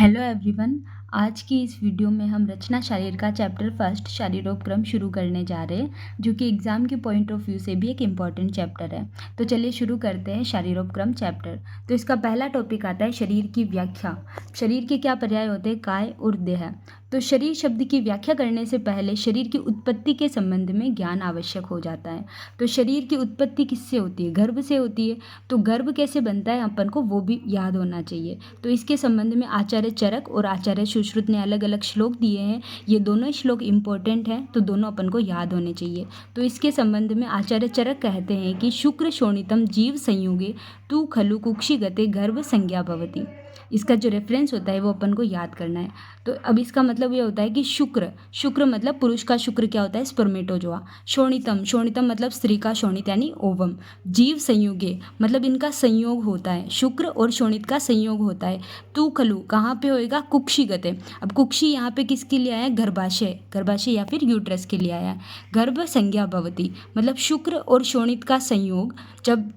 Hello everyone. आज की इस वीडियो में हम रचना शारीर का चैप्टर फर्स्ट शारीरोपक्रम शुरू करने जा रहे हैं, जो कि एग्ज़ाम के पॉइंट ऑफ व्यू से भी एक इम्पॉर्टेंट चैप्टर है। तो चलिए शुरू करते हैं शारीरोपक्रम चैप्टर। तो इसका पहला टॉपिक आता है शरीर की व्याख्या। शरीर के क्या पर्याय होते हैं? काय और देह। तो शरीर शब्द की व्याख्या करने से पहले शरीर की उत्पत्ति के संबंध में ज्ञान आवश्यक हो जाता है। तो शरीर की उत्पत्ति किससे होती है? गर्भ से होती है। तो गर्भ कैसे बनता है अपन को वो भी याद होना चाहिए। तो इसके संबंध में आचार्य चरक और आचार्य सुश्रुत ने अलग अलग श्लोक दिए हैं। ये दोनों श्लोक इम्पोर्टेंट हैं, तो दोनों अपन को याद होने चाहिए। तो इसके संबंध में आचार्य चरक कहते हैं कि शुक्र शोणितम जीव संयुगे तू खलु कुक्षिगते गर्भ संज्ञा भवति। इसका जो रेफरेंस होता है वो अपन को याद करना है। तो अब इसका मतलब ये होता है कि शुक्र मतलब पुरुष का शुक्र क्या होता है? स्पर्मेटोजोआ। शोणितम मतलब स्त्री का शोणित यानी ओवम। जीव संयुगे मतलब इनका संयोग होता है, शुक्र और शोणित का संयोग होता है। तू खलु कहाँ पे होएगा? कुक्षी गते। अब कुक्षी यहाँ पे किसके लिए आया है? गर्भाशय या फिर यूट्रस के लिए आया है। गर्भ संज्ञा भवति मतलब शुक्र और शोणित का संयोग जब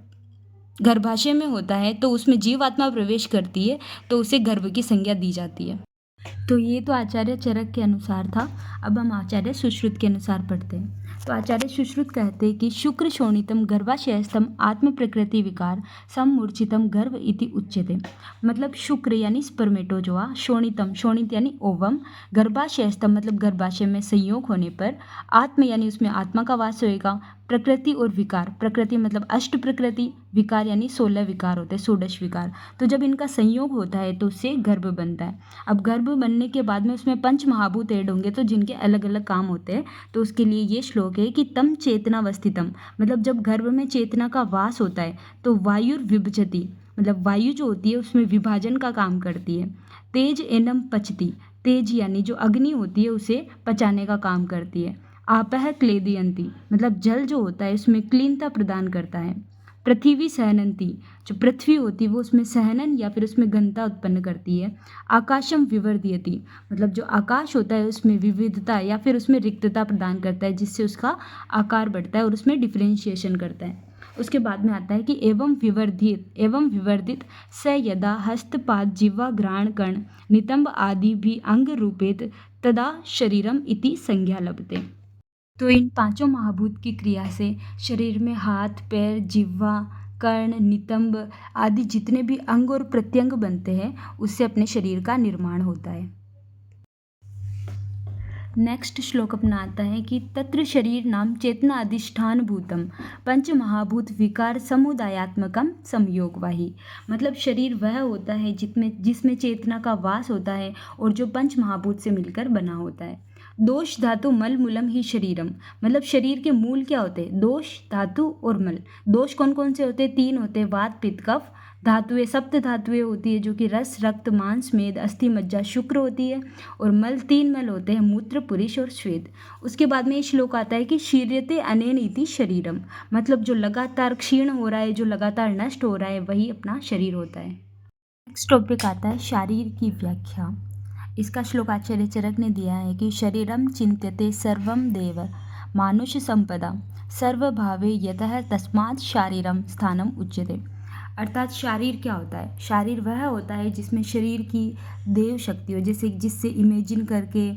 गर्भाशय में होता है तो उसमें जीवात्मा प्रवेश करती है, तो उसे गर्भ की संज्ञा दी जाती है। तो ये तो आचार्य चरक के अनुसार था। अब हम आचार्य सुश्रुत के अनुसार पढ़ते हैं। तो आचार्य सुश्रुत कहते हैं कि शुक्र शोणितम गर्भाशयस्थम आत्म प्रकृति विकार समूर्छितम गर्भ इति उच्यते। मतलब शुक्र यानी स्पर्मेटोजोआ, शोणित यानी ओवम, गर्भाशयस्थम मतलब गर्भाशय में संयोग होने पर, आत्म यानी उसमें आत्मा का वास होएगा, प्रकृति और विकार, प्रकृति मतलब अष्ट प्रकृति, विकार यानी 16 विकार होते हैं, षोडश विकार। तो जब इनका संयोग होता है तो उससे गर्भ बनता है। अब गर्भ बनने के बाद में उसमें पंच महाभूत ऐड होंगे, तो जिनके अलग अलग काम होते हैं। तो उसके लिए ये श्लोक है कि तम चेतनावस्थितम मतलब जब गर्भ में चेतना का वास होता है तो वायुर्विभजति मतलब वायु जो होती है उसमें विभाजन का काम करती है। तेज एनम पचती, तेज यानी जो अग्नि होती है उसे पचाने का काम करती है। आपह क्लेदयंती मतलब जल जो होता है उसमें क्लीनता प्रदान करता है। पृथ्वी सहनंती जो पृथ्वी होती है वो उसमें सहनन या फिर उसमें घनता उत्पन्न करती है। आकाशम विवर्धयति मतलब जो आकाश होता है उसमें विविधता या फिर उसमें रिक्तता प्रदान करता है, जिससे उसका आकार बढ़ता है और उसमें डिफ्रेंशिएशन करता है। उसके बाद में आता है कि एवं विवर्धित स यदा हस्तपाद जिह्वा घ्राण कर्ण नितंब आदि भी अंग रूपेत तदा शरीरम इति संज्ञा लभते। तो इन पांचों महाभूत की क्रिया से शरीर में हाथ, पैर, जिह्वा, कर्ण, नितंब आदि जितने भी अंग और प्रत्यंग बनते हैं उससे अपने शरीर का निर्माण होता है। नेक्स्ट श्लोक अपना आता है कि तत्र शरीर नाम चेतना अधिष्ठान भूतम पंच महाभूत विकार समुदायात्मकम संयोगवाही। मतलब शरीर वह होता है जिसमें चेतना का वास होता है और जो पंच महाभूत से मिलकर बना होता है। दोष धातु मल मूलम ही शरीरम मतलब शरीर के मूल क्या होते हैं? दोष, धातु और मल। दोष कौन कौन से होते हैं? 3 होते हैं, वात, पित्त, कफ। धातुएं सप्त धातुएं होती है जो कि रस, रक्त, मांस, मेद, अस्थि, मज्जा, शुक्र होती है। और मल 3 मल होते हैं, मूत्र, पुरुष और श्वेत। उसके बाद में ये श्लोक आता है कि शीर्यते अनेन इति शरीरम मतलब जो लगातार क्षीण हो रहा है, जो लगातार नष्ट हो रहा है, वही अपना शरीर होता है। नेक्स्ट टॉपिक आता है शारीर की व्याख्या। इसका श्लोक आचार्य चरक ने दिया है कि शरीरम चिंत्यते सर्वम देव मानुष संपदा सर्वभावे यतः तस्मात् शारीरम स्थानम उच्यते। अर्थात शारीर क्या होता है? शारीर वह होता है जिसमें शरीर की देव शक्ति हो, जिससे इमेजिन करके,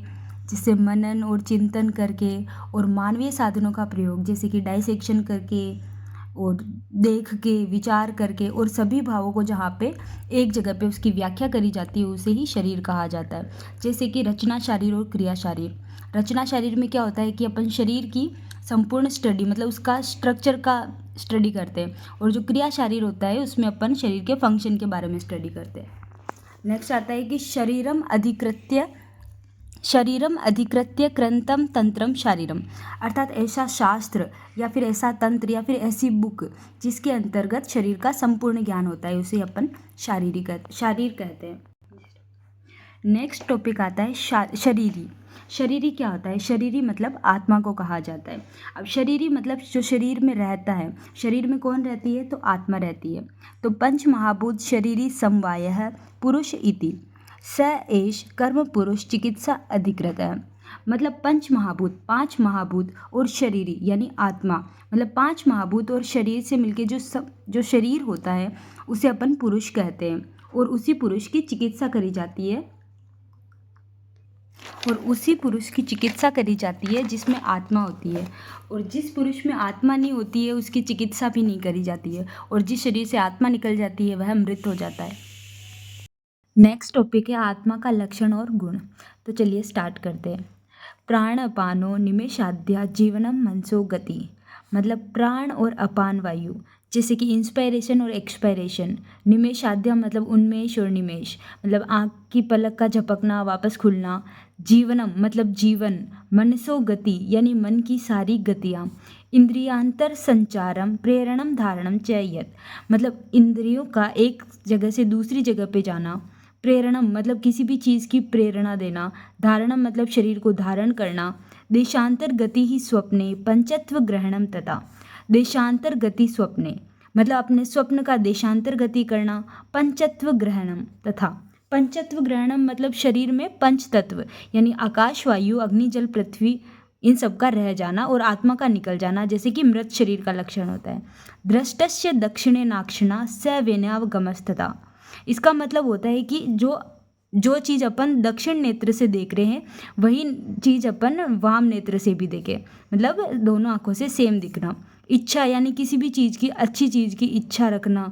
जिससे मनन और चिंतन करके और मानवीय साधनों का प्रयोग जैसे कि डाइसेक्शन करके और देख के, विचार करके और सभी भावों को जहाँ पे एक जगह पे उसकी व्याख्या करी जाती है उसे ही शरीर कहा जाता है। जैसे कि रचना शारीर और क्रिया शारीर। रचना शारीर में क्या होता है कि अपन शरीर की संपूर्ण स्टडी मतलब उसका स्ट्रक्चर का स्टडी करते हैं, और जो क्रिया शारीर होता है उसमें अपन शरीर के फंक्शन के बारे में स्टडी करते हैं। नेक्स्ट आता है कि शरीरम अधिकृत्य क्रंतम तंत्रम शारीरम। अर्थात ऐसा शास्त्र या फिर ऐसा तंत्र या फिर ऐसी बुक जिसके अंतर्गत शरीर का संपूर्ण ज्ञान होता है उसे अपन शारीर कहते हैं। नेक्स्ट टॉपिक आता है शरीरी। शरीरी क्या होता है? शरीरी मतलब आत्मा को कहा जाता है। अब शरीरी मतलब जो शरीर में रहता है। शरीर में कौन रहती है? तो आत्मा रहती है। तो पंच महाभूत शरीरी समवायः पुरुष इति स एष कर्म पुरुष चिकित्सा अधिकृत है। मतलब पंच महाभूत, 5 महाभूत और शरीरी यानी आत्मा मतलब 5 महाभूत और शरीर से मिलके जो शरीर होता है उसे अपन पुरुष कहते हैं, और उसी पुरुष की चिकित्सा करी जाती है और उसी पुरुष की चिकित्सा करी जाती है जिसमें आत्मा होती है, और जिस पुरुष में आत्मा नहीं होती है उसकी चिकित्सा भी नहीं करी जाती है, और जिस शरीर से आत्मा निकल जाती है वह मृत हो जाता है। नेक्स्ट टॉपिक है आत्मा का लक्षण और गुण। तो चलिए स्टार्ट करते हैं। प्राण अपानो निमेषाद्या जीवनम मनसो गति, मतलब प्राण और अपान वायु, जैसे कि इंस्पायरेशन और एक्सपायरेशन। निमेषाद्या मतलब उन्मेष और निमेष, मतलब आँख की पलक का झपकना वापस खुलना। जीवनम मतलब जीवन। मनसो गति यानी मन की सारी गतियाँ। इंद्रियांतर संचारम प्रेरणम धारणम च यत्, मतलब इंद्रियों का एक जगह से दूसरी जगह पे जाना। प्रेरणम मतलब किसी भी चीज़ की प्रेरणा देना। धारणम मतलब शरीर को धारण करना। देशांतर गति ही स्वप्ने पंचत्व ग्रहणम तथा, देशांतर गति स्वप्ने मतलब अपने स्वप्न का देशांतर गति करना। पंचत्व ग्रहणम तथा, पंचत्व ग्रहणम मतलब शरीर में पंच तत्व यानी आकाश वायु अग्नि जल पृथ्वी इन सब का रह जाना और आत्मा का निकल जाना, जैसे कि मृत शरीर का लक्षण होता है। दृष्टस्य दक्षिणे नाक्षिणा स वेन्यावगमस्तथा, इसका मतलब होता है कि जो चीज़ अपन दक्षिण नेत्र से देख रहे हैं वही चीज़ अपन वाम नेत्र से भी देखें, मतलब दोनों आंखों से सेम दिखना। इच्छा यानी किसी भी चीज़ की, अच्छी चीज़ की इच्छा रखना।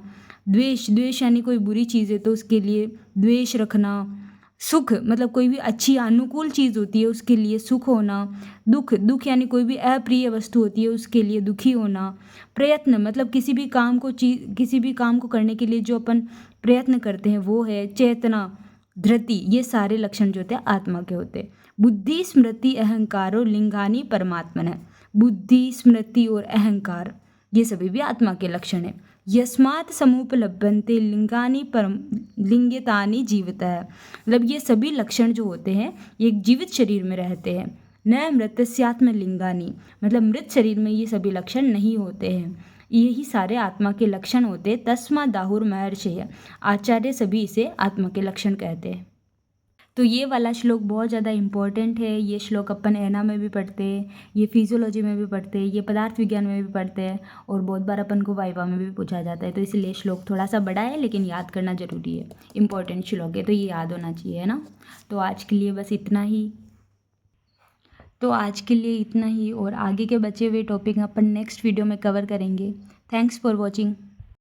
द्वेष, द्वेष यानी कोई बुरी चीज़ है तो उसके लिए द्वेष रखना। सुख मतलब कोई भी अच्छी अनुकूल चीज़ होती है उसके लिए सुख होना। दुख, दुख यानी कोई भी अप्रिय वस्तु होती है उसके लिए दुखी होना। प्रयत्न मतलब किसी भी काम को करने के लिए जो अपन प्रयत्न करते हैं वो है। चेतना, धृति, ये सारे लक्षण जो होते हैं आत्मा के होते हैं। बुद्धि स्मृति अहंकारो लिंगानी परमात्मन है, बुद्धि स्मृति और अहंकार ये सभी भी आत्मा के लक्षण हैं। यस्मात् समुपलभ्यन्ते लिंगानी परम लिंगितानि जीवितः, मतलब ये सभी लक्षण जो होते हैं ये एक जीवित शरीर में रहते हैं। न मृतस्यात्म लिंगानी, मतलब मृत शरीर में ये सभी लक्षण नहीं होते हैं। यही सारे आत्मा के लक्षण होते हैं। तस्मा दाहुर महर्षि, आचार्य सभी इसे आत्मा के लक्षण कहते हैं। तो ये वाला श्लोक बहुत ज़्यादा इम्पोर्टेंट है। ये श्लोक अपन एना में भी पढ़ते हैं, ये फिजियोलॉजी में भी पढ़ते हैं, ये पदार्थ विज्ञान में भी पढ़ते हैं, और बहुत बार अपन को वाइवा में भी पूछा जाता है। तो इसलिए श्लोक थोड़ा सा बड़ा है लेकिन याद करना ज़रूरी है। इम्पोर्टेंट श्लोक है तो ये याद होना चाहिए, है ना। तो आज के लिए बस इतना ही। और आगे के बचे हुए टॉपिक अपन नेक्स्ट वीडियो में कवर करेंगे। Thanks for watching.